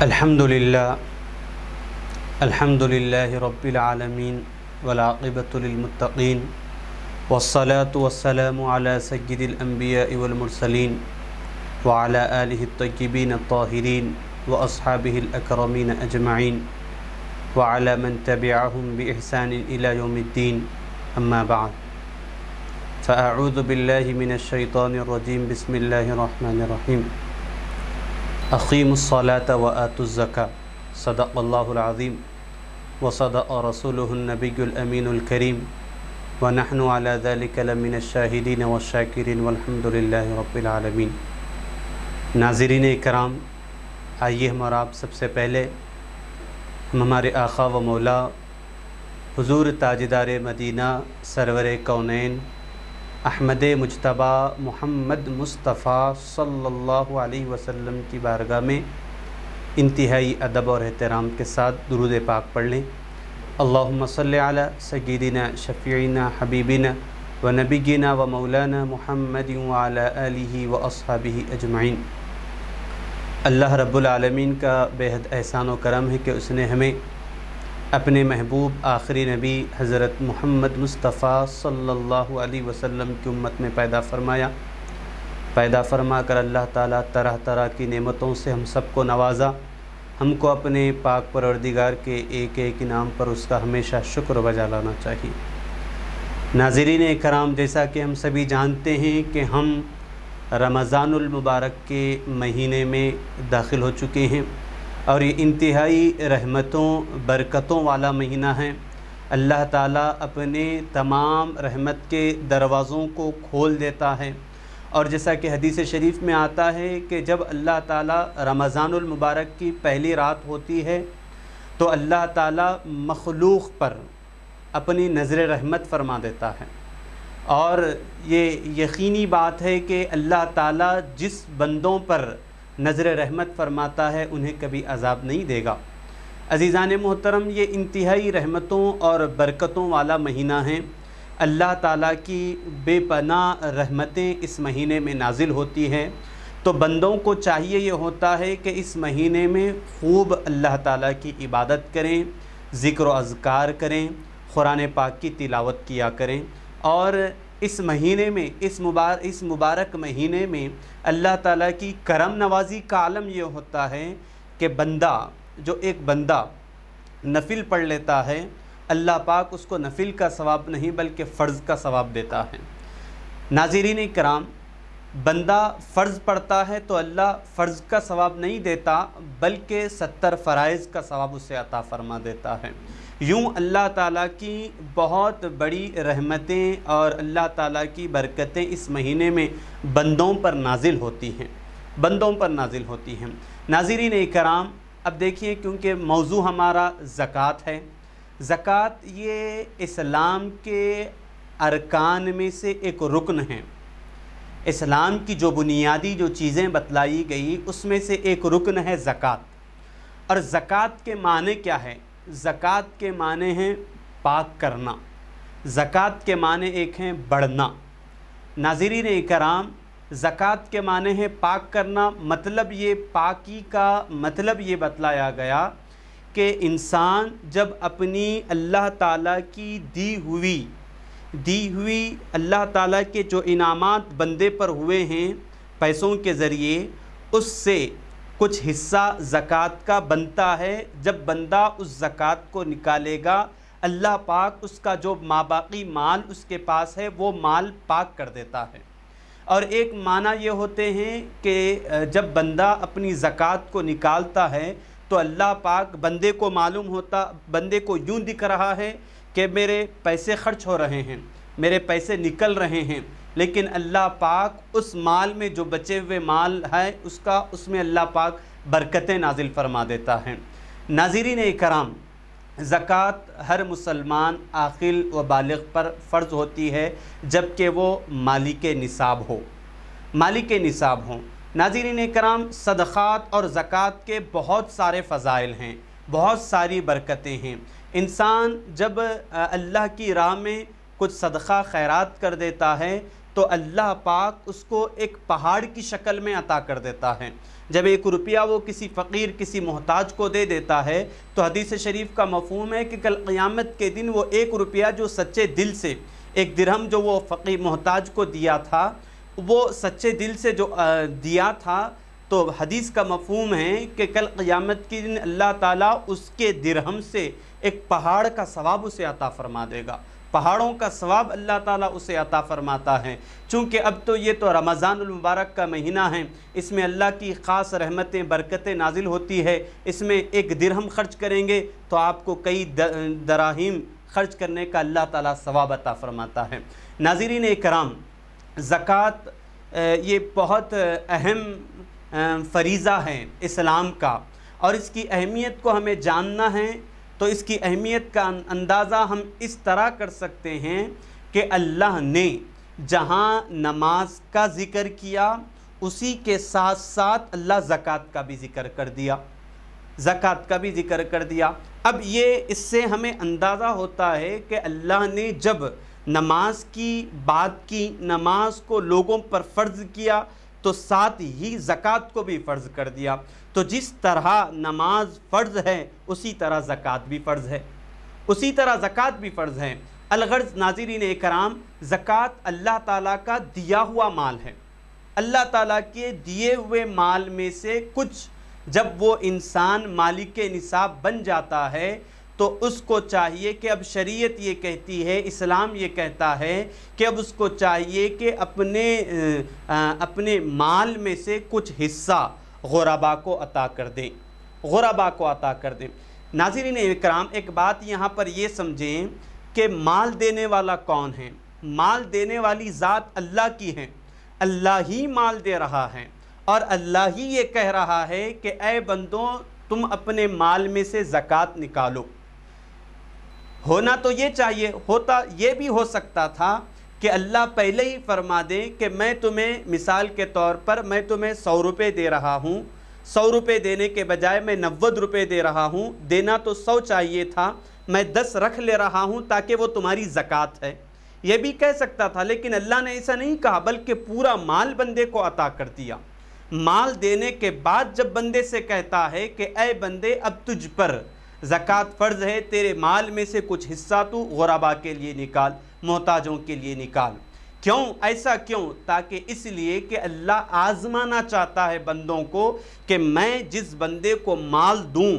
الحمدللہ رب العالمین والعاقبۃ للمتقین والصلاة والسلام علی سید الانبیاء والمرسلین وعلی آلہ الطیبین الطاہرین واصحابہ الاکرمین اجمعین وعلی من تبعہم بإحسان الی یوم الدین اما بعد فاعوذ باللہ من الشیطان الرجیم بسم اللہ الرحمن الرحیم اقیموا الصلاة وآتوا الزکاة صدق اللہ العظیم وصدق رسولہ النبی الامین الکریم ونحن علی ذلک لمن الشاہدین والشاکرین والحمد للہ رب العالمین۔ ناظرین اکرام، آئیے ہم اور آپ سب سے پہلے ہم ہمارے آقا و مولا حضور تاجدار مدینہ سرور کونین احمد مجتبیٰ محمد مصطفیٰ صلی اللہ علیہ وسلم کی بارگاہ میں انتہائی ادب اور احترام کے ساتھ درود پاک پڑھ لیں۔ اللہم صلی علی سیدنا شفیعنا حبیبنا و نبینا و مولانا محمد وعلی آلہ و اصحابہ اجمعین۔ اللہ رب العالمین کا بے حد احسان و کرم ہے کہ اس نے ہمیں اپنے محبوب آخری نبی حضرت محمد مصطفیٰ صلی اللہ علیہ وسلم کی امت میں پیدا فرما کر اللہ تعالیٰ طرح طرح کی نعمتوں سے ہم سب کو نوازا۔ ہم کو اپنے پاک پروردگار کے ایک ایک انعام پر اس کا ہمیشہ شکر بجا لانا چاہیے۔ ناظرین اکرام، جیسا کہ ہم سبھی جانتے ہیں کہ ہم رمضان المبارک کے مہینے میں داخل ہو چکے ہیں اور یہ انتہائی رحمتوں برکتوں والا مہینہ ہے۔ اللہ تعالیٰ اپنے تمام رحمت کے دروازوں کو کھول دیتا ہے، اور جیسا کہ حدیث شریف میں آتا ہے کہ جب اللہ تعالیٰ رمضان المبارک کی پہلی رات ہوتی ہے تو اللہ تعالیٰ مخلوق پر اپنی نظر رحمت فرما دیتا ہے، اور یہ یقینی بات ہے کہ اللہ تعالیٰ جس بندوں پر نظر رحمت فرماتا ہے انہیں کبھی عذاب نہیں دے گا۔ عزیزان محترم، یہ انتہائی رحمتوں اور برکتوں والا مہینہ ہے۔ اللہ تعالیٰ کی بے پناہ رحمتیں اس مہینے میں نازل ہوتی ہیں، تو بندوں کو چاہیے یہ ہوتا ہے کہ اس مہینے میں خوب اللہ تعالیٰ کی عبادت کریں، ذکر و اذکار کریں، قرآن پاک کی تلاوت کیا کریں، اور اس مہینے میں اس مبارک مہینے میں اللہ تعالیٰ کی کرم نوازی کا عالم یہ ہوتا ہے کہ ایک بندہ نفل پڑھ لیتا ہے، اللہ پاک اس کو نفل کا ثواب نہیں بلکہ فرض کا ثواب دیتا ہے۔ ناظرین کرام، بندہ فرض پڑھتا ہے تو اللہ فرض کا ثواب نہیں دیتا بلکہ 70 فرائض کا ثواب اسے عطا فرما دیتا ہے۔ یوں اللہ تعالیٰ کی بہت بڑی رحمتیں اور اللہ تعالیٰ کی برکتیں اس مہینے میں بندوں پر نازل ہوتی ہیں۔ ناظرین اکرام، اب دیکھیے، کیونکہ موضوع ہمارا زکوٰۃ ہے۔ زکوٰۃ یہ اسلام کے ارکان میں سے ایک رکن ہے۔ اسلام کی جو بنیادی چیزیں بتلائی گئی اس میں سے ایک رکن ہے زکوٰۃ۔ اور زکوٰۃ کے معنی کیا ہے؟ زکوٰۃ کے معنی ہیں پاک کرنا، زکوٰۃ کے معنی ایک ہیں بڑھنا۔ ناظرین اکرام، زکوٰۃ کے معنی ہے پاک کرنا، مطلب یہ پاکی کا مطلب یہ بتلایا گیا کہ انسان جب اپنی اللہ تعالیٰ کی دی ہوئی اللہ تعالیٰ کے جو انعامات بندے پر ہوئے ہیں پیسوں کے ذریعے، اس سے کچھ حصہ زکوٰۃ کا بنتا ہے۔ جب بندہ اس زکوٰۃ کو نکالے گا، اللہ پاک اس کا جو ماباقی مال اس کے پاس ہے وہ مال پاک کر دیتا ہے۔ اور ایک معنی یہ ہوتے ہیں کہ جب بندہ اپنی زکوٰۃ کو نکالتا ہے تو اللہ پاک بندے کو معلوم ہوتا، بندے کو یوں دکھ رہا ہے کہ میرے پیسے خرچ ہو رہے ہیں، میرے پیسے نکل رہے ہیں، لیکن اللہ پاک اس مال میں جو بچے ہوئے مال ہے اس میں اللہ پاک برکتیں نازل فرما دیتا ہے۔ ناظرین اکرام، زکوٰۃ ہر مسلمان عاقل و بالغ پر فرض ہوتی ہے جبکہ وہ مالک نصاب ہو۔ ناظرین اکرام، صدقات اور زکوٰۃ کے بہت سارے فضائل ہیں، بہت ساری برکتیں ہیں۔ انسان جب اللہ کی راہ میں کچھ صدقہ خیرات کر دیتا ہے تو اللہ پاک اس کو ایک پہاڑ کی شکل میں عطا کر دیتا ہے۔ جب 1 روپیہ وہ کسی فقیر کسی محتاج کو دے دیتا ہے تو حدیث شریف کا مفہوم ہے کہ کل قیامت کے دن وہ 1 روپیہ جو سچے دل سے، 1 درہم جو وہ فقیر محتاج کو دیا تھا، وہ سچے دل سے جو دیا تھا، تو حدیث کا مفہوم ہے کہ کل قیامت کے دن اللہ تعالیٰ اس کے درہم سے ایک پہاڑ کا ثواب اسے عطا فرما دے گا۔ پہاڑوں کا ثواب اللہ تعالیٰ اسے عطا فرماتا ہے۔ چونکہ اب تو یہ تو رمضان المبارک کا مہینہ ہے، اس میں اللہ کی خاص رحمتیں برکتیں نازل ہوتی ہے۔ اس میں 1 درہم خرچ کریں گے تو آپ کو کئی دراہیم خرچ کرنے کا اللہ تعالیٰ ثواب عطا فرماتا ہے۔ ناظرین اکرام، زکوٰۃ یہ بہت اہم فریضہ ہے اسلام کا، اور اس کی اہمیت کو ہمیں جاننا ہے تو اس کی اہمیت کا اندازہ ہم اس طرح کر سکتے ہیں کہ اللہ نے جہاں نماز کا ذکر کیا اسی کے ساتھ ساتھ اللہ زکوٰۃ کا بھی ذکر کر دیا، زکوٰۃ کا بھی ذکر کر دیا۔ اب یہ اس سے ہمیں اندازہ ہوتا ہے کہ اللہ نے جب نماز کی بات کی، نماز کو لوگوں پر فرض کیا، تو ساتھ ہی زکوٰۃ کو بھی فرض کر دیا۔ تو جس طرح نماز فرض ہے اسی طرح زکوٰۃ بھی فرض ہے، اسی طرح زکوٰۃ بھی فرض ہے۔ الغرض ناظرین اکرام، زکوٰۃ اللہ تعالیٰ کا دیا ہوا مال ہے۔ اللہ تعالیٰ کے دیے ہوئے مال میں سے کچھ جب وہ انسان مالک نصاب بن جاتا ہے تو اس کو چاہیے کہ اب شریعت یہ کہتی ہے، اسلام یہ کہتا ہے کہ اب اس کو چاہیے کہ اپنے مال میں سے کچھ حصہ غربا کو عطا کر دیں، غربا کو عطا کر دیں۔ ناظرین اکرام، ایک بات یہاں پر یہ سمجھیں کہ مال دینے والا کون ہے؟ مال دینے والی ذات اللہ کی ہے، اللہ ہی مال دے رہا ہے، اور اللہ ہی یہ کہہ رہا ہے کہ اے بندوں تم اپنے مال میں سے زکوٰۃ نکالو۔ ہونا تو یہ چاہیے، ہوتا یہ بھی ہو سکتا تھا کہ اللہ پہلے ہی فرما دے کہ میں تمہیں مثال کے طور پر میں تمہیں 100 روپے دے رہا ہوں، 100 روپے دینے کے بجائے میں 90 روپے دے رہا ہوں، دینا تو 100 چاہیے تھا، میں 10 رکھ لے رہا ہوں تاکہ وہ تمہاری زکوٰۃ ہے، یہ بھی کہہ سکتا تھا۔ لیکن اللہ نے ایسا نہیں کہا، بلکہ پورا مال بندے کو عطا کر دیا۔ مال دینے کے بعد جب بندے سے کہتا ہے کہ اے بندے اب تجھ پر زکوٰۃ فرض ہے، تیرے مال میں سے کچھ حصہ تو غربا کے لیے نکال، محتاجوں کے لیے نکال۔ کیوں ایسا کیوں؟ تاکہ اس لیے کہ اللہ آزمانا چاہتا ہے بندوں کو کہ میں جس بندے کو مال دوں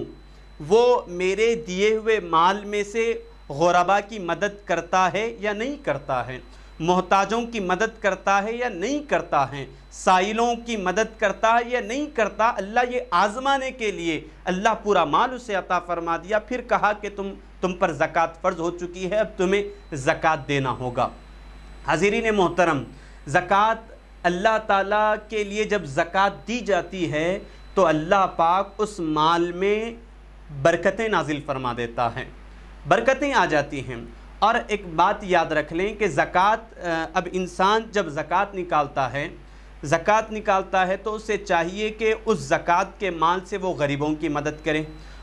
وہ میرے دیے ہوئے مال میں سے غربا کی مدد کرتا ہے یا نہیں کرتا ہے، محتاجوں کی مدد کرتا ہے یا نہیں کرتا ہے، سائلوں کی مدد کرتا ہے یا نہیں کرتا۔ اللہ یہ آزمانے کے لیے اللہ پورا مال اسے عطا فرما دیا، پھر کہا کہ تم پر زکوٰۃ فرض ہو چکی ہے، اب تمہیں زکوٰۃ دینا ہوگا۔ حاضرین محترم، زکوٰۃ اللہ تعالیٰ کے لیے جب زکوٰۃ دی جاتی ہے تو اللہ پاک اس مال میں برکتیں نازل فرما دیتا ہے، برکتیں آ جاتی ہیں۔ اور ایک بات یاد رکھ لیں کہ زکوٰۃ، اب انسان جب زکوٰۃ نکالتا ہے تو اسے چاہیے کہ اس زکوٰۃ کے مال سے وہ غریبوں کی مدد کرے،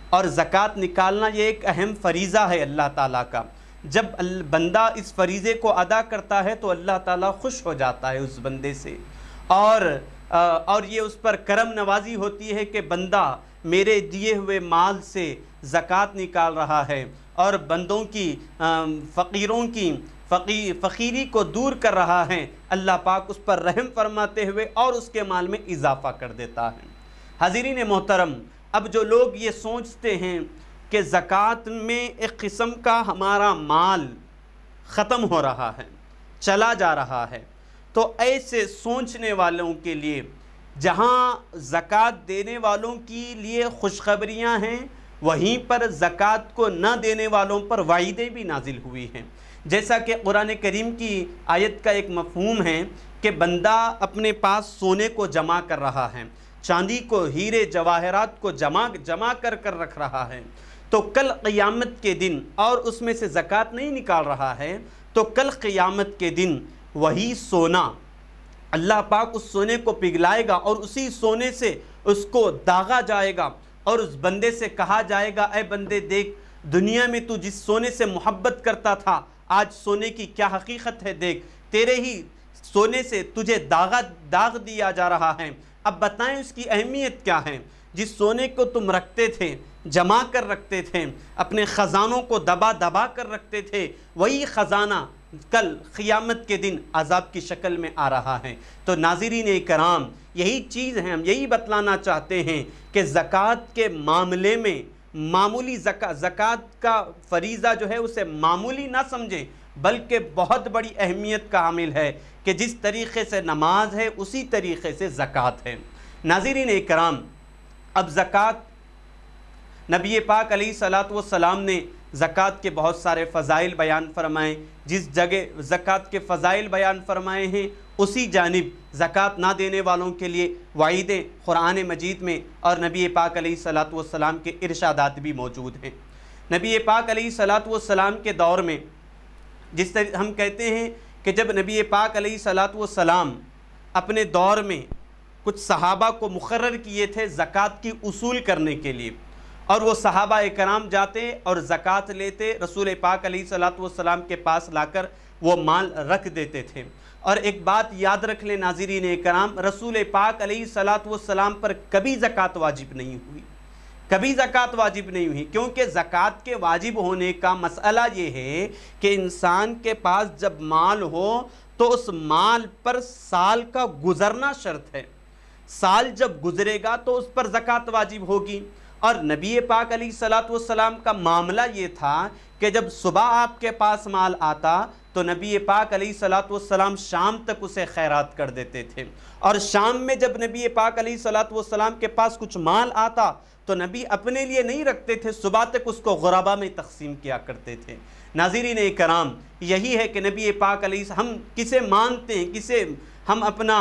اور زکوٰۃ نکالنا یہ ایک اہم فریضہ ہے اللہ تعالیٰ کا۔ جب بندہ اس فریضے کو ادا کرتا ہے تو اللہ تعالیٰ خوش ہو جاتا ہے اس بندے سے، اور یہ اس پر کرم نوازی ہوتی ہے کہ بندہ میرے دیے ہوئے مال سے زکوٰۃ نکال رہا ہے اور بندوں کی فقیروں کی فقیری کو دور کر رہا ہے۔ اللہ پاک اس پر رحم فرماتے ہوئے اور اس کے مال میں اضافہ کر دیتا ہے۔ حاضرین محترم، اب جو لوگ یہ سوچتے ہیں کہ زکوٰۃ میں ایک قسم کا ہمارا مال ختم ہو رہا ہے، چلا جا رہا ہے، تو ایسے سوچنے والوں کے لیے جہاں زکوٰۃ دینے والوں کے لیے خوشخبریاں ہیں، وہیں پر زکوٰۃ کو نہ دینے والوں پر وعیدیں بھی نازل ہوئی ہیں۔ جیسا کہ قرآن کریم کی آیت کا ایک مفہوم ہے کہ بندہ اپنے پاس سونے کو جمع کر رہا ہے، چاندی کو، ہیرے جواہرات کو جمع کر رکھ رہا ہے، تو کل قیامت کے دن، اور اس میں سے زکوٰۃ نہیں نکال رہا ہے، تو کل قیامت کے دن وہی سونا اللہ پاک اس سونے کو پگھلائے گا اور اسی سونے سے اس کو داغا جائے گا، اور اس بندے سے کہا جائے گا اے بندے دیکھ، دنیا میں تو جس سونے سے محبت کرتا تھا، آج سونے کی کیا حقیقت ہے دیکھ، تیرے ہی سونے سے تجھے داغ دیا جا رہا ہے، اب بتائیں اس کی اہمیت کیا ہے؟ جس سونے کو تم رکھتے تھے، جمع کر رکھتے تھے، اپنے خزانوں کو دبا دبا کر رکھتے تھے، وہی خزانہ کل قیامت کے دن عذاب کی شکل میں آ رہا ہے۔ تو ناظرین کرام، یہی چیز ہے، ہم یہی بتلانا چاہتے ہیں کہ زکوٰۃ کے معاملے میں معمولی زکوٰۃ کا فریضہ جو ہے اسے معمولی نہ سمجھیں، بلکہ بہت بڑی اہمیت کا حامل ہے کہ جس طریقے سے نماز ہے اسی طریقے سے زکوٰۃ ہے۔ ناظرین کرام، اب زکوٰۃ، نبی پاک علیہ الصلاۃ والسلام نے زکوٰۃ کے بہت سارے فضائل بیان فرمائے، جس جگہ زکوٰۃ کے فضائل بیان فرمائے ہیں اسی جانب زکوٰۃ نہ دینے والوں کے لیے وعیدیں قرآن مجید میں اور نبی پاک علیہ الصلاۃ والسلام کے ارشادات بھی موجود ہیں۔ نبی پاک علیہ الصلاۃ والسلام کے دور میں، جس طرح ہم کہتے ہیں کہ جب نبی پاک علیہ الصلاۃ والسلام اپنے دور میں کچھ صحابہ کو مقرر کیے تھے زکوٰۃ کی اصول کرنے کے لیے، اور وہ صحابہ کرام جاتے اور زکوٰۃ لیتے، رسول پاک علیہ الصلاۃ والسلام کے پاس لا کر وہ مال رکھ دیتے تھے۔ اور ایک بات یاد رکھ لیں ناظرین کرام، رسول پاک علیہ الصلاۃ والسلام پر کبھی زکوٰۃ واجب نہیں ہوئی، کبھی زکوٰۃ واجب نہیں ہوئی، کیونکہ زکوٰۃ کے واجب ہونے کا مسئلہ یہ ہے کہ انسان کے پاس جب مال ہو تو اس مال پر سال کا گزرنا شرط ہے، سال جب گزرے گا تو اس پر زکوٰۃ واجب ہوگی۔ اور نبی پاک علیہ الصلاۃ والسلام کا معاملہ یہ تھا کہ جب صبح آپ کے پاس مال آتا تو نبی پاک علیہ الصلاۃ والسلام شام تک اسے خیرات کر دیتے تھے، اور شام میں جب نبی پاک علیہ الصلاۃ والسلام کے پاس کچھ مال آتا تو نبی اپنے لیے نہیں رکھتے تھے، صبح تک اس کو غربا میں تقسیم کیا کرتے تھے۔ ناظرین کرام، یہی ہے کہ نبی پاک علیہ، ہم کسے مانتے ہیں، کسے ہم اپنا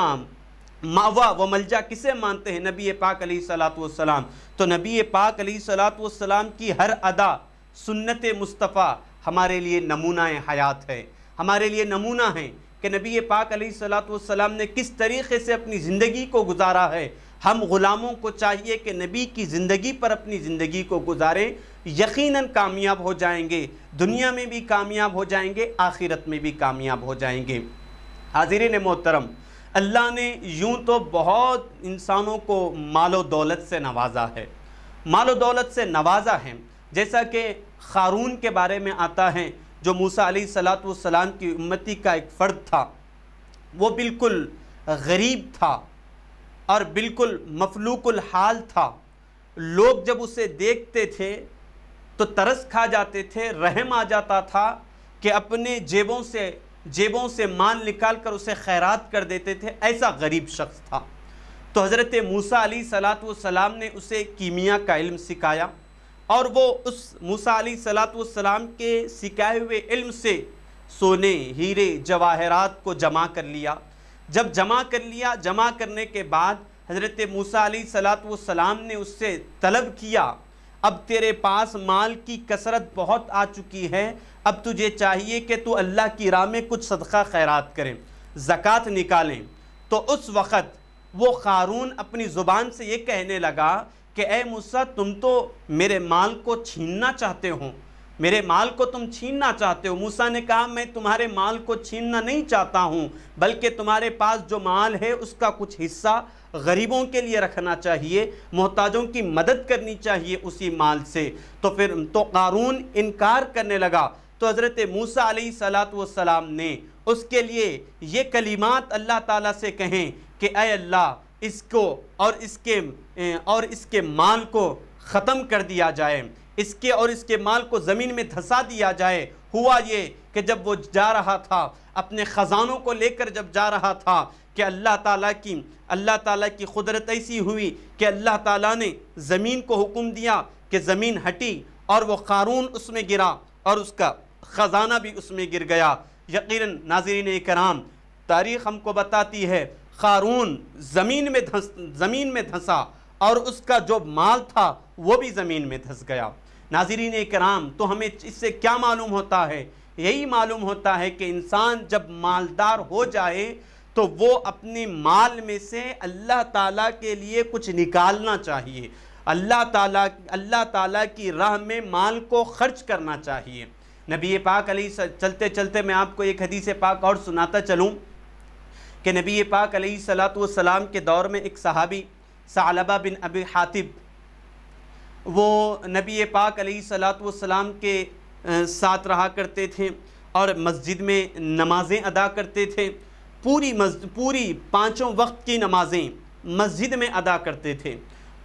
ماوا و ملجا کسے مانتے ہیں؟ نبی پاک علیہ الصلاۃ والسلام۔ تو نبی پاک علیہ الصلاۃ والسلام کی ہر ادا سنت مصطفیٰ ہمارے لیے نمونہ حیات ہے، ہمارے لیے نمونہ ہے کہ نبی پاک علیہ الصلاۃ والسلام نے کس طریقے سے اپنی زندگی کو گزارا ہے۔ ہم غلاموں کو چاہیے کہ نبی کی زندگی پر اپنی زندگی کو گزاریں، یقیناً کامیاب ہو جائیں گے، دنیا میں بھی کامیاب ہو جائیں گے، آخرت میں بھی کامیاب ہو جائیں گے۔ حاضرین محترم، اللہ نے یوں تو بہت انسانوں کو مال و دولت سے نوازا ہے، مال و دولت سے نوازا ہے، جیسا کہ قارون کے بارے میں آتا ہے، جو موسیٰ علیہ الصلاۃ والسلام کی امتی کا ایک فرد تھا، وہ بالکل غریب تھا اور بالکل مفلوق الحال تھا۔ لوگ جب اسے دیکھتے تھے تو ترس کھا جاتے تھے، رحم آ جاتا تھا کہ اپنے جیبوں سے مال نکال کر اسے خیرات کر دیتے تھے، ایسا غریب شخص تھا۔ تو حضرت موسیٰ علیہ الصلاۃ والسلام نے اسے کیمیا کا علم سکھایا، اور وہ اس موسیٰ علیہ الصلاۃ والسلام کے سکھائے ہوئے علم سے سونے، ہیرے، جواہرات کو جمع کر لیا۔ جب جمع کر لیا، جمع کرنے کے بعد حضرت موسیٰ علیہ الصلاۃ والسلام نے اس سے طلب کیا، اب تیرے پاس مال کی کثرت بہت آ چکی ہے، اب تجھے چاہیے کہ تو اللہ کی راہ میں کچھ صدقہ خیرات کریں، زکوٰۃ نکالیں۔ تو اس وقت وہ قارون اپنی زبان سے یہ کہنے لگا کہ اے موسیٰ، تم تو میرے مال کو چھیننا چاہتے ہو، میرے مال کو تم چھیننا چاہتے ہو۔ موسیٰ نے کہا میں تمہارے مال کو چھیننا نہیں چاہتا ہوں، بلکہ تمہارے پاس جو مال ہے اس کا کچھ حصہ غریبوں کے لیے رکھنا چاہیے، محتاجوں کی مدد کرنی چاہیے اسی مال سے۔ تو قارون انکار کرنے لگا۔ تو حضرت موسیٰ علیہ الصلاۃ والسلام نے اس کے لیے یہ کلمات اللہ تعالیٰ سے کہیں کہ اے اللہ، اس کو اور اس کے مال کو ختم کر دیا جائے، اس کے مال کو زمین میں دھسا دیا جائے۔ ہوا یہ کہ جب وہ جا رہا تھا، اپنے خزانوں کو لے کر جب جا رہا تھا، کہ اللہ تعالیٰ کی قدرت ایسی ہوئی کہ اللہ تعالیٰ نے زمین کو حکم دیا کہ زمین ہٹی، اور وہ قارون اس میں گرا اور اس کا خزانہ بھی اس میں گر گیا۔ یقیناً ناظرین کرام، تاریخ ہم کو بتاتی ہے قارون زمین میں دھنسا، اور اس کا جو مال تھا وہ بھی زمین میں دھس گیا۔ ناظرین کرام، تو ہمیں اس سے کیا معلوم ہوتا ہے؟ یہی معلوم ہوتا ہے کہ انسان جب مالدار ہو جائے تو وہ اپنے مال میں سے اللہ تعالیٰ کے لیے کچھ نکالنا چاہیے، اللہ تعالیٰ کی راہ میں مال کو خرچ کرنا چاہیے۔ نبی پاک علیہ چلتے چلتے میں آپ کو ایک حدیث پاک اور سناتا چلوں کہ نبی پاک علیہ الصلوۃ والسلام کے دور میں ایک صحابی ثعلبہ بن ابی حاطب وہ نبی پاک علیہ الصلوۃ والسلام کے ساتھ رہا کرتے تھے اور مسجد میں نمازیں ادا کرتے تھے، پوری پانچوں وقت کی نمازیں مسجد میں ادا کرتے تھے۔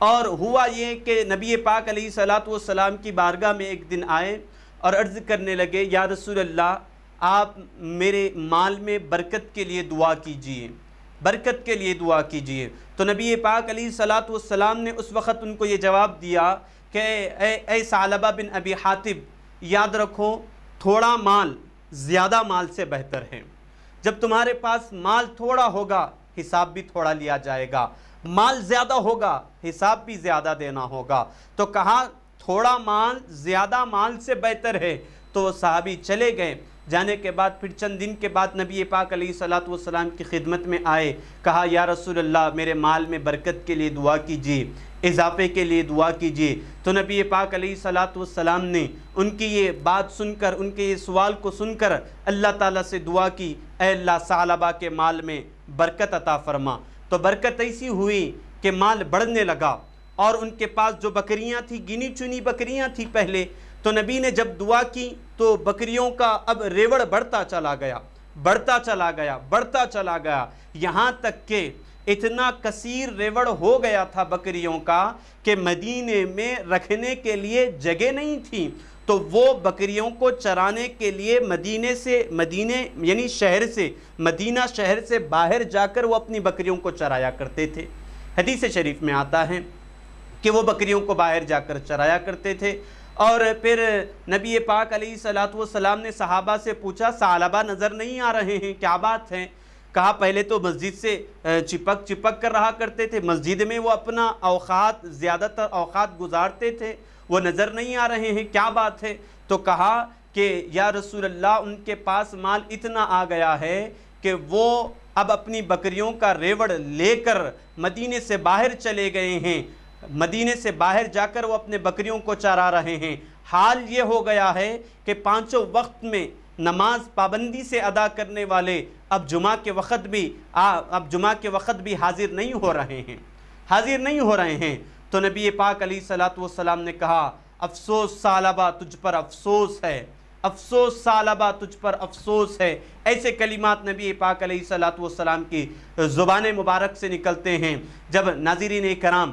اور ہوا یہ کہ نبی پاک علیہ الصلوۃ والسلام کی بارگاہ میں ایک دن آئے اور عرض کرنے لگے، یا رسول اللہ آپ میرے مال میں برکت کے لیے دعا کیجئے، برکت کے لیے دعا کیجئے۔ تو نبی پاک علیہ الصلوۃ والسلام نے اس وقت ان کو یہ جواب دیا کہ اے ثعلبہ بن ابی حاطب، یاد رکھو تھوڑا مال زیادہ مال سے بہتر ہے۔ جب تمہارے پاس مال تھوڑا ہوگا حساب بھی تھوڑا لیا جائے گا، مال زیادہ ہوگا حساب بھی زیادہ دینا ہوگا۔ تو کہا تھوڑا مال زیادہ مال سے بہتر ہے۔ تو وہ صحابی چلے گئے، جانے کے بعد پھر چند دن کے بعد نبی پاک علیہ الصلوۃ والسلام کی خدمت میں آئے، کہا یا رسول اللہ میرے مال میں برکت کے لیے دعا کیجیے، اضافے کے لیے دعا کیجیے۔ تو نبی پاک علیہ الصلوۃ والسلام نے ان کی یہ بات سن کر، ان کے یہ سوال کو سن کر اللہ تعالیٰ سے دعا کی، اے اللہ ثعلبہ کے مال میں برکت عطا فرما۔ تو برکت ایسی ہوئی کہ مال بڑھنے لگا، اور ان کے پاس جو بکریاں تھیں گنی چنی بکریاں تھیں پہلے، تو نبی نے جب دعا کی تو بکریوں کا اب ریوڑ بڑھتا چلا گیا، بڑھتا چلا گیا، بڑھتا چلا گیا، یہاں تک کہ اتنا کثیر ریوڑ ہو گیا تھا بکریوں کا کہ مدینے میں رکھنے کے لیے جگہ نہیں تھی۔ تو وہ بکریوں کو چرانے کے لیے مدینے یعنی مدینہ شہر سے باہر جا کر وہ اپنی بکریوں کو چرایا کرتے تھے۔ حدیث شریف میں آتا ہے کہ وہ بکریوں کو باہر جا کر چرایا کرتے تھے۔ اور پھر نبی پاک علیہ الصلوۃ والسلام نے صحابہ سے پوچھا، ثعلبہ نظر نہیں آ رہے ہیں، کیا بات ہے؟ کہا پہلے تو مسجد سے چپک کر رہا کرتے تھے، مسجد میں وہ اپنا زیادہ تر اوقات گزارتے تھے، وہ نظر نہیں آ رہے ہیں، کیا بات ہے؟ تو کہا کہ یا رسول اللہ ان کے پاس مال اتنا آ گیا ہے کہ وہ اب اپنی بکریوں کا ریوڑ لے کر مدینے سے باہر چلے گئے ہیں، مدینے سے باہر جا کر وہ اپنے بکریوں کو چرا رہے ہیں۔ حال یہ ہو گیا ہے کہ پانچوں وقت میں نماز پابندی سے ادا کرنے والے اب جمعہ کے وقت بھی حاضر نہیں ہو رہے ہیں۔ تو نبی پاک علیہ الصلوۃ والسلام نے کہا، افسوس ثعلبہ تجھ پر افسوس ہے، افسوس ثعلبہ تجھ پر افسوس ہے۔ ایسے کلمات نبی پاک علیہ الصلوۃ والسلام کی زبان مبارک سے نکلتے ہیں۔ جب ناظرین کرام،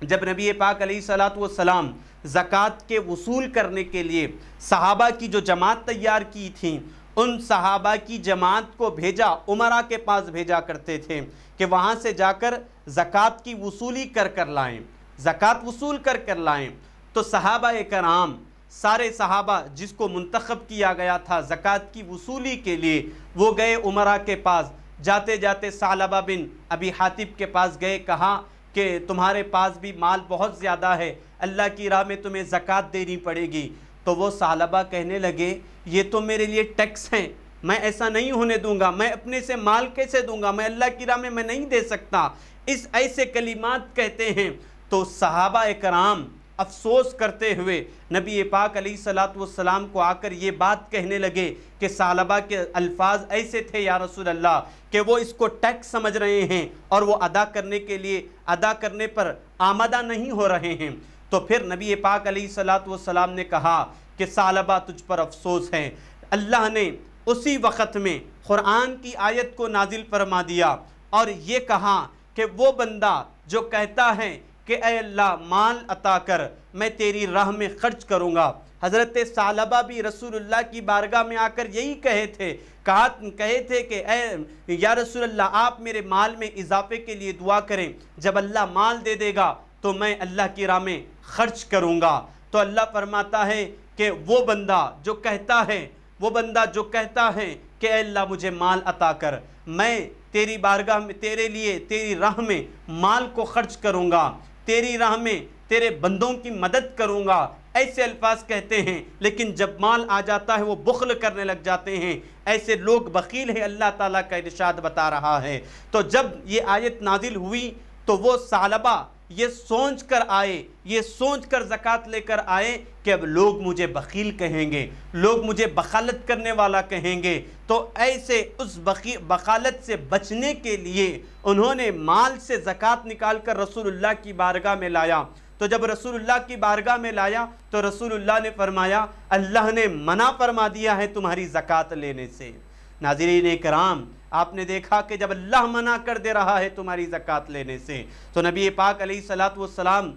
جب نبی پاک علیہ الصلوۃ والسلام زکوٰۃ کے وصول کرنے کے لیے صحابہ کی جو جماعت تیار کی تھیں، ان صحابہ کی جماعت کو بھیجا، امراء کے پاس بھیجا کرتے تھے کہ وہاں سے جا کر زکوٰۃ کی وصولی کر لائیں، زکوٰۃ وصول کر لائیں۔ تو صحابہ کرام، سارے صحابہ جس کو منتخب کیا گیا تھا زکوٰۃ کی وصولی کے لیے، وہ گئے امراء کے پاس۔ جاتے جاتے ثعلبہ بن ابی حاطب کے پاس گئے، کہا کہ تمہارے پاس بھی مال بہت زیادہ ہے، اللہ کی راہ میں تمہیں زکوٰۃ دینی پڑے گی۔ تو وہ ثعلبہ کہنے لگے، یہ تو میرے لیے ٹیکس ہیں، میں ایسا نہیں ہونے دوں گا، میں اپنے سے مال کیسے دوں گا، میں اللہ کی راہ میں نہیں دے سکتا، ایسے کلمات کہتے ہیں۔ تو صحابہ کرام افسوس کرتے ہوئے نبی پاک علیہ الصلوۃ والسلام کو آ کر یہ بات کہنے لگے کہ ثعلبہ کے الفاظ ایسے تھے یا رسول اللہ کہ وہ اس کو ٹیکس سمجھ رہے ہیں اور وہ ادا کرنے پر آمادہ نہیں ہو رہے ہیں۔ تو پھر نبی پاک علیہ الصلوۃ والسلام نے کہا کہ ثعلبہ تجھ پر افسوس ہے۔ اللہ نے اسی وقت میں قرآن کی آیت کو نازل فرما دیا اور یہ کہا کہ وہ بندہ جو کہتا ہے کہ اے اللہ مال عطا کر، میں تیری راہ میں خرچ کروں گا۔ حضرت ثعلبہ بھی رسول اللہ کی بارگاہ میں آ کر یہی کہے تھے کہ اے یا رسول اللہ آپ میرے مال میں اضافے کے لیے دعا کریں، جب اللہ مال دے دے گا تو میں اللہ کی راہ میں خرچ کروں گا۔ تو اللہ فرماتا ہے کہ وہ بندہ جو کہتا ہے کہ اے اللہ مجھے مال عطا کر، میں تیری بارگاہ میں تیرے لیے تیری راہ میں مال کو خرچ کروں گا، تیری راہ میں تیرے بندوں کی مدد کروں گا، ایسے الفاظ کہتے ہیں، لیکن جب مال آ جاتا ہے وہ بخل کرنے لگ جاتے ہیں۔ ایسے لوگ بخیل ہیں، اللہ تعالیٰ کا ارشاد بتا رہا ہے۔ تو جب یہ آیت نازل ہوئی تو وہ ثعلبہ یہ سوچ کر آئے، یہ سوچ کر زکوٰۃ لے کر آئے کہ اب لوگ مجھے بخیل کہیں گے، لوگ مجھے بخالت کرنے والا کہیں گے، تو ایسے اس بخالت سے بچنے کے لیے انہوں نے مال سے زکوٰۃ نکال کر رسول اللہ کی بارگاہ میں لایا۔ تو جب رسول اللہ کی بارگاہ میں لایا تو رسول اللہ نے فرمایا اللہ نے منع فرما دیا ہے تمہاری زکوٰۃ لینے سے۔ ناظرین کرام، آپ نے دیکھا کہ جب اللہ منع کر دے رہا ہے تمہاری زکوٰۃ لینے سے، تو نبی پاک علیہ السلام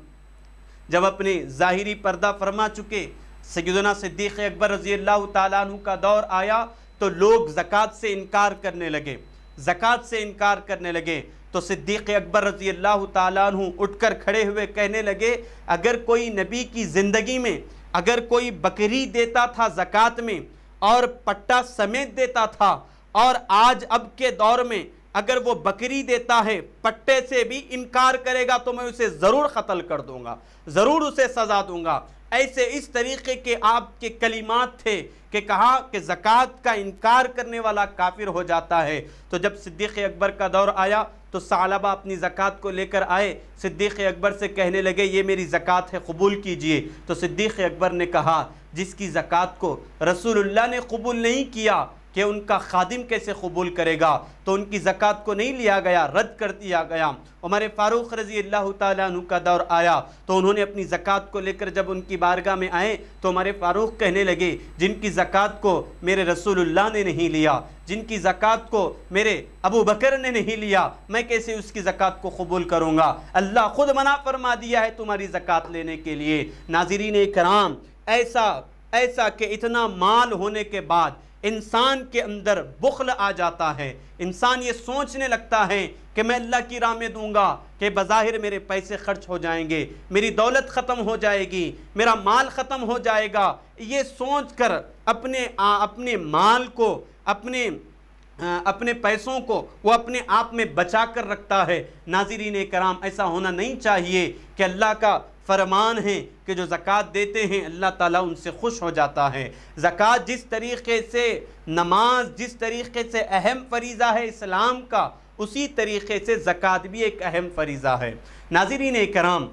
جب اپنے ظاہری پردہ فرما چکے، سیدنا صدیق اکبر رضی اللہ تعالیٰ عنہ کا دور آیا تو لوگ زکوٰۃ سے انکار کرنے لگے، زکوٰۃ سے انکار کرنے لگے۔ تو صدیق اکبر رضی اللہ تعالیٰ عنہ اٹھ کر کھڑے ہوئے کہنے لگے اگر کوئی نبی کی زندگی میں اگر کوئی بکری دیتا تھا زکوٰۃ میں اور پٹا سمیت دیتا تھا، اور آج اب کے دور میں اگر وہ بکری دیتا ہے پٹے سے بھی انکار کرے گا تو میں اسے ضرور قتل کر دوں گا، ضرور اسے سزا دوں گا۔ ایسے اس طریقے کے آپ کے کلمات تھے کہ کہا کہ زکوٰۃ کا انکار کرنے والا کافر ہو جاتا ہے۔ تو جب صدیق اکبر کا دور آیا تو ثعلبہ اپنی زکوٰۃ کو لے کر آئے، صدیق اکبر سے کہنے لگے یہ میری زکوٰۃ ہے، قبول کیجئے۔ تو صدیق اکبر نے کہا جس کی زکوٰۃ کو رسول اللہ نے قبول نہیں کیا کہ ان کا خادم کیسے قبول کرے گا، تو ان کی زکوٰۃ کو نہیں لیا گیا، رد کر دیا گیا۔ عمر فاروق رضی اللہ تعالیٰ عنہ کا دور آیا تو انہوں نے اپنی زکوٰۃ کو لے کر جب ان کی بارگاہ میں آئے تو عمر فاروق کہنے لگے جن کی زکوٰۃ کو میرے رسول اللہ نے نہیں لیا، جن کی زکوٰۃ کو میرے ابو بکر نے نہیں لیا، میں کیسے اس کی زکوٰۃ کو قبول کروں گا؟ اللہ خود منع فرما دیا ہے تمہاری زکوٰۃ لینے کے لیے۔ ناظرین کرام، ایسا کہ اتنا مال ہونے کے بعد انسان کے اندر بخل آ جاتا ہے، انسان یہ سوچنے لگتا ہے کہ میں اللہ کی راہ میں دوں گا کہ بظاہر میرے پیسے خرچ ہو جائیں گے، میری دولت ختم ہو جائے گی، میرا مال ختم ہو جائے گا، یہ سوچ کر اپنے مال کو اپنے پیسوں کو وہ اپنے آپ میں بچا کر رکھتا ہے۔ ناظرین کرام، ایسا ہونا نہیں چاہیے کہ اللہ کا فرمان ہے کہ جو زکوٰۃ دیتے ہیں اللہ تعالیٰ ان سے خوش ہو جاتا ہے۔ زکوٰۃ جس طریقے سے نماز جس طریقے سے اہم فریضہ ہے اسلام کا، اسی طریقے سے زکوٰۃ بھی ایک اہم فریضہ ہے۔ ناظرین کرام،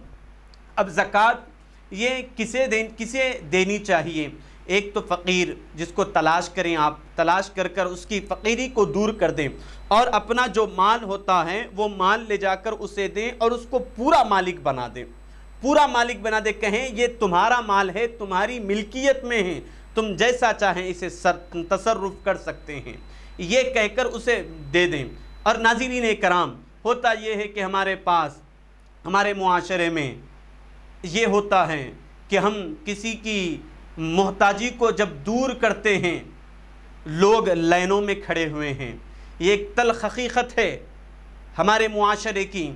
اب زکوٰۃ یہ کسے دینی چاہیے؟ ایک تو فقیر جس کو تلاش کریں، آپ تلاش کر کر اس کی فقیری کو دور کر دیں، اور اپنا جو مال ہوتا ہے وہ مال لے جا کر اسے دیں اور اس کو پورا مالک بنا دیں، پورا مالک بنا دے، کہیں یہ تمہارا مال ہے، تمہاری ملکیت میں ہے، تم جیسا چاہیں اسے تصرف کر سکتے ہیں، یہ کہہ کر اسے دے دیں۔ اور ناظرین کرام، ہوتا یہ ہے کہ ہمارے پاس ہمارے معاشرے میں یہ ہوتا ہے کہ ہم کسی کی محتاجی کو جب دور کرتے ہیں لوگ لائنوں میں کھڑے ہوئے ہیں۔ یہ ایک تلخ حقیقت ہے ہمارے معاشرے کی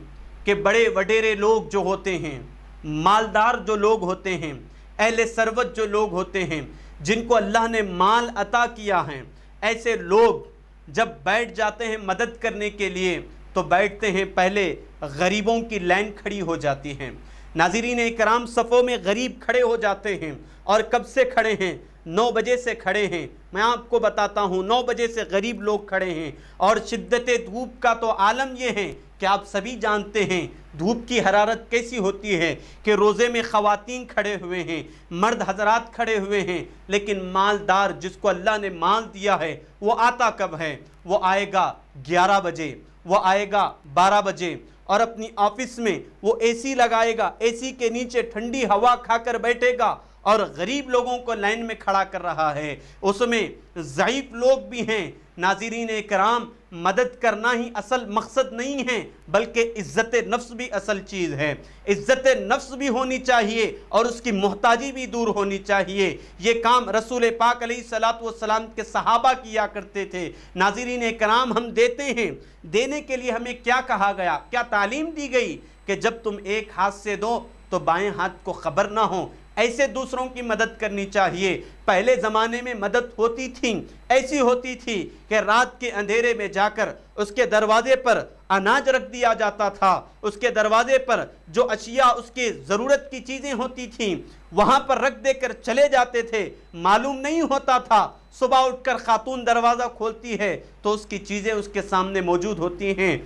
کہ بڑے وڈیرے لوگ جو ہوتے ہیں، مالدار جو لوگ ہوتے ہیں، اہل ثروت جو لوگ ہوتے ہیں، جن کو اللہ نے مال عطا کیا ہے، ایسے لوگ جب بیٹھ جاتے ہیں مدد کرنے کے لیے تو بیٹھتے ہیں پہلے غریبوں کی لائن کھڑی ہو جاتی ہے۔ ناظرین کرام، صفوں میں غریب کھڑے ہو جاتے ہیں، اور کب سے کھڑے ہیں؟ 9 بجے سے کھڑے ہیں۔ میں آپ کو بتاتا ہوں 9 بجے سے غریب لوگ کھڑے ہیں، اور شدت دھوپ کا تو عالم یہ ہے کہ آپ سبھی جانتے ہیں دھوپ کی حرارت کیسی ہوتی ہے کہ روزے میں خواتین کھڑے ہوئے ہیں، مرد حضرات کھڑے ہوئے ہیں، لیکن مالدار جس کو اللہ نے مال دیا ہے وہ آتا کب ہے؟ وہ آئے گا 11 بجے، وہ آئے گا 12 بجے، اور اپنی آفس میں وہ اے سی لگائے گا، اے سی کے نیچے ٹھنڈی ہوا کھا کر بیٹھے گا، اور غریب لوگوں کو لائن میں کھڑا کر رہا ہے۔ اس میں ضعیف لوگ بھی ہیں۔ ناظرین کرام، مدد کرنا ہی اصل مقصد نہیں ہے، بلکہ عزت نفس بھی اصل چیز ہے۔ عزت نفس بھی ہونی چاہیے اور اس کی محتاجی بھی دور ہونی چاہیے۔ یہ کام رسول پاک علیہ السلام کے صحابہ کیا کرتے تھے۔ ناظرین کرام، ہم دیتے ہیں، دینے کے لیے ہمیں کیا کہا گیا، کیا تعلیم دی گئی کہ جب تم ایک ہاتھ سے دو تو بائیں ہاتھ کو خبر نہ ہو۔ ایسے دوسروں کی مدد کرنی چاہیے۔ پہلے زمانے میں مدد ہوتی تھی، ایسی ہوتی تھی کہ رات کے اندھیرے میں جا کر اس کے دروازے پر اناج رکھ دیا جاتا تھا، اس کے دروازے پر جو اشیاء اس کے ضرورت کی چیزیں ہوتی تھیں وہاں پر رکھ دے کر چلے جاتے تھے، معلوم نہیں ہوتا تھا۔ صبح اٹھ کر خاتون دروازہ کھولتی ہے تو اس کی چیزیں اس کے سامنے موجود ہوتی ہیں۔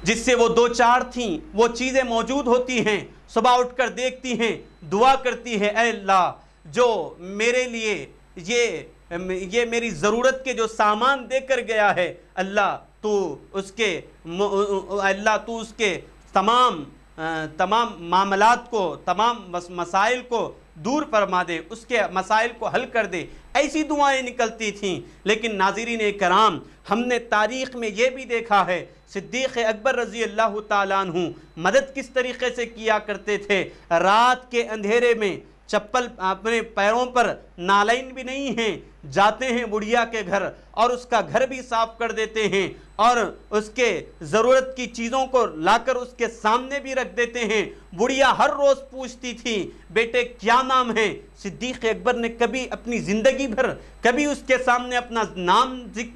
جس سے وہ دو چار تھیں وہ چیزیں موجود ہوتی ہیں، صبح اٹھ کر دیکھتی ہیں، دعا کرتی ہے، اے اللہ جو میرے لیے یہ میری ضرورت کے جو سامان دے کر گیا ہے، اللہ تو اس کے تمام معاملات کو، تمام مسائل کو دور فرما دے، اس کے مسائل کو حل کر دے، ایسی دعائیں نکلتی تھیں۔ لیکن ناظرین کرام، ہم نے تاریخ میں یہ بھی دیکھا ہے صدیق اکبر رضی اللہ تعالیٰ عنہ مدد کس طریقے سے کیا کرتے تھے۔ رات کے اندھیرے میں چپل اپنے پیروں پر نالین بھی نہیں ہیں، جاتے ہیں بڑھیا کے گھر اور اس کا گھر بھی صاف کر دیتے ہیں اور اس کے ضرورت کی چیزوں کو لا کر اس کے سامنے بھی رکھ دیتے ہیں۔ بڑھیا ہر روز پوچھتی تھی بیٹے کیا نام ہے؟ صدیق اکبر نے کبھی اپنی زندگی بھر کبھی اس کے سامنے اپنا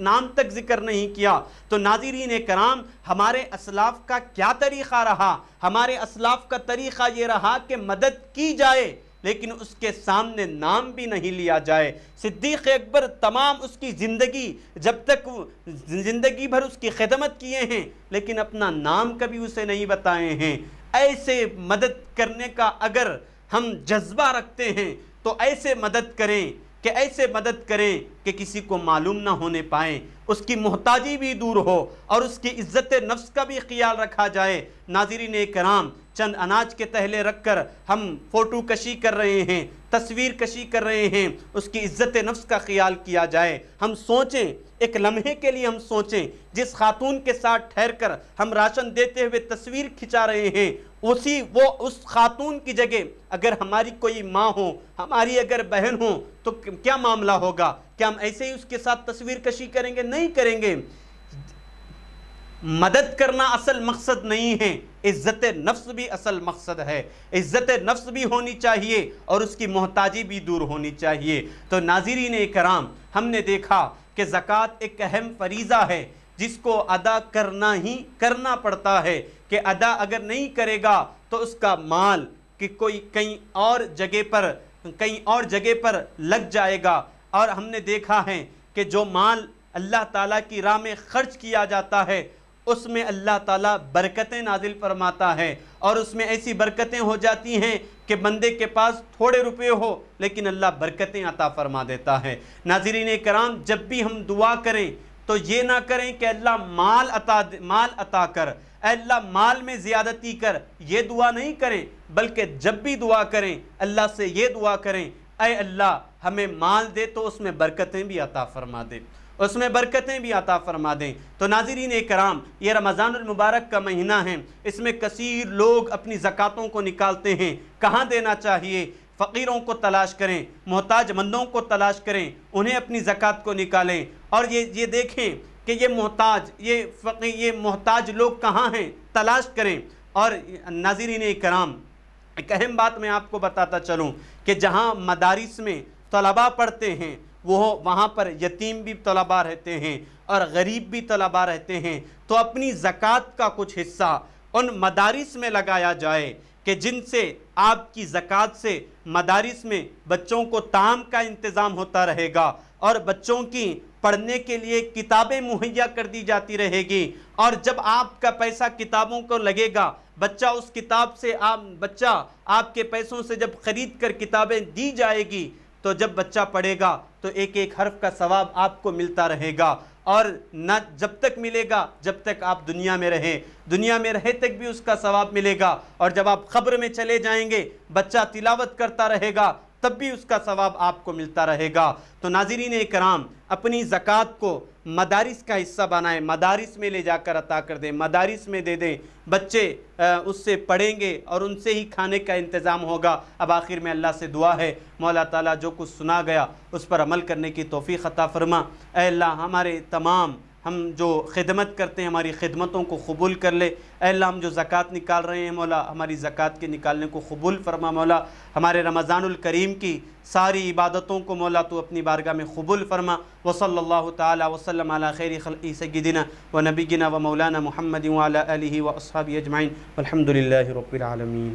نام تک ذکر نہیں کیا۔ تو ناظرین کرام، ہمارے اسلاف کا کیا طریقہ رہا؟ ہمارے اسلاف کا طریقہ یہ رہا کہ مدد کی جائے لیکن اس کے سامنے نام بھی نہیں لیا جائے۔ صدیق اکبر تمام اس کی زندگی، جب تک زندگی بھر اس کی خدمت کیے ہیں لیکن اپنا نام کبھی اسے نہیں بتائے ہیں۔ ایسے مدد کرنے کا اگر ہم جذبہ رکھتے ہیں تو ایسے مدد کریں کہ کسی کو معلوم نہ ہونے پائیں، اس کی محتاجی بھی دور ہو اور اس کی عزت نفس کا بھی خیال رکھا جائے۔ ناظرین کرام، چند اناج کے تہلے رکھ کر ہم فوٹو کشی کر رہے ہیں، تصویر کشی کر رہے ہیں، اس کی عزت نفس کا خیال کیا جائے۔ ہم سوچیں، ایک لمحے کے لیے ہم سوچیں، جس خاتون کے ساتھ ٹھہر کر ہم راشن دیتے ہوئے تصویر کھنچا رہے ہیں، اس خاتون کی جگہ اگر ہماری کوئی ماں ہو، ہماری اگر بہن ہو تو کیا معاملہ ہوگا؟ کیا ہم ایسے ہی اس کے ساتھ تصویر کشی کریں گے؟ نہیں کریں گے۔ مدد کرنا اصل مقصد نہیں ہے، عزت نفس بھی اصل مقصد ہے۔ عزت نفس بھی ہونی چاہیے اور اس کی محتاجی بھی دور ہونی چاہیے۔ تو ناظرین کرام، ہم نے دیکھا کہ زکوٰۃ ایک اہم فریضہ ہے جس کو ادا کرنا پڑتا ہے، کہ ادا اگر نہیں کرے گا تو اس کا مال کہ کوئی کہیں اور جگہ پر لگ جائے گا۔ اور ہم نے دیکھا ہے کہ جو مال اللہ تعالیٰ کی راہ میں خرچ کیا جاتا ہے اس میں اللہ تعالیٰ برکتیں نازل فرماتا ہے، اور اس میں ایسی برکتیں ہو جاتی ہیں کہ بندے کے پاس تھوڑے روپے ہو لیکن اللہ برکتیں عطا فرما دیتا ہے۔ ناظرین کرام، جب بھی ہم دعا کریں تو یہ نہ کریں کہ اللہ مال عطا کر، اے اللہ مال میں زیادتی کر، یہ دعا نہیں کریں، بلکہ جب بھی دعا کریں اللہ سے یہ دعا کریں، اے اللہ ہمیں مال دے تو اس میں برکتیں بھی عطا فرما دے، اس میں برکتیں بھی عطا فرما دیں۔ تو ناظرین کرام، یہ رمضان المبارک کا مہینہ ہے، اس میں کثیر لوگ اپنی زکاتوں کو نکالتے ہیں۔ کہاں دینا چاہیے؟ فقیروں کو تلاش کریں، محتاج مندوں کو تلاش کریں، انہیں اپنی زکات کو نکالیں، اور یہ دیکھیں کہ یہ محتاج لوگ کہاں ہیں، تلاش کریں۔ اور ناظرین کرام، ایک اہم بات میں آپ کو بتاتا چلوں کہ جہاں مدارس میں طلباء پڑھتے ہیں وہاں پر یتیم بھی طلباء رہتے ہیں اور غریب بھی طلباء رہتے ہیں، تو اپنی زکوٰۃ کا کچھ حصہ ان مدارس میں لگایا جائے کہ جن سے آپ کی زکوٰۃ سے مدارس میں بچوں کو طعام کا انتظام ہوتا رہے گا اور بچوں کی پڑھنے کے لیے کتابیں مہیا کر دی جاتی رہے گی۔ اور جب آپ کا پیسہ کتابوں کو لگے گا، بچہ اس کتاب سے آپ کے پیسوں سے جب خرید کر کتابیں دی جائے گی تو جب بچہ پڑھے گا تو ایک ایک حرف کا ثواب آپ کو ملتا رہے گا، اور نہ جب تک ملے گا جب تک آپ دنیا میں رہے تک بھی اس کا ثواب ملے گا، اور جب آپ قبر میں چلے جائیں گے بچہ تلاوت کرتا رہے گا تب بھی اس کا ثواب آپ کو ملتا رہے گا۔ تو ناظرین کرام، اپنی زکوٰۃ کو مدارس کا حصہ بنائیں، مدارس میں لے جا کر عطا کر دیں، مدارس میں دے دیں، بچے اس سے پڑھیں گے اور ان سے ہی کھانے کا انتظام ہوگا۔ اب آخر میں اللہ سے دعا ہے، مولا تعالیٰ جو کچھ سنا گیا اس پر عمل کرنے کی توفیق عطا فرما۔ اے اللہ، ہمارے ہم جو خدمت کرتے ہیں ہماری خدمتوں کو قبول کر لے۔ اے اللہ، ہم جو زکوٰۃ نکال رہے ہیں مولا، ہماری زکوٰۃ کے نکالنے کو قبول فرما مولا۔ ہمارے رمضان الکریم کی ساری عبادتوں کو مولا تو اپنی بارگاہ میں قبول فرما۔ وصلی اللہ تعالی وسلم علی خیر خلقہ سیدنا و نبینا و مولانا محمد وعلی آلہ و اصحابہ اجمعین والحمد للہ رب العالمین۔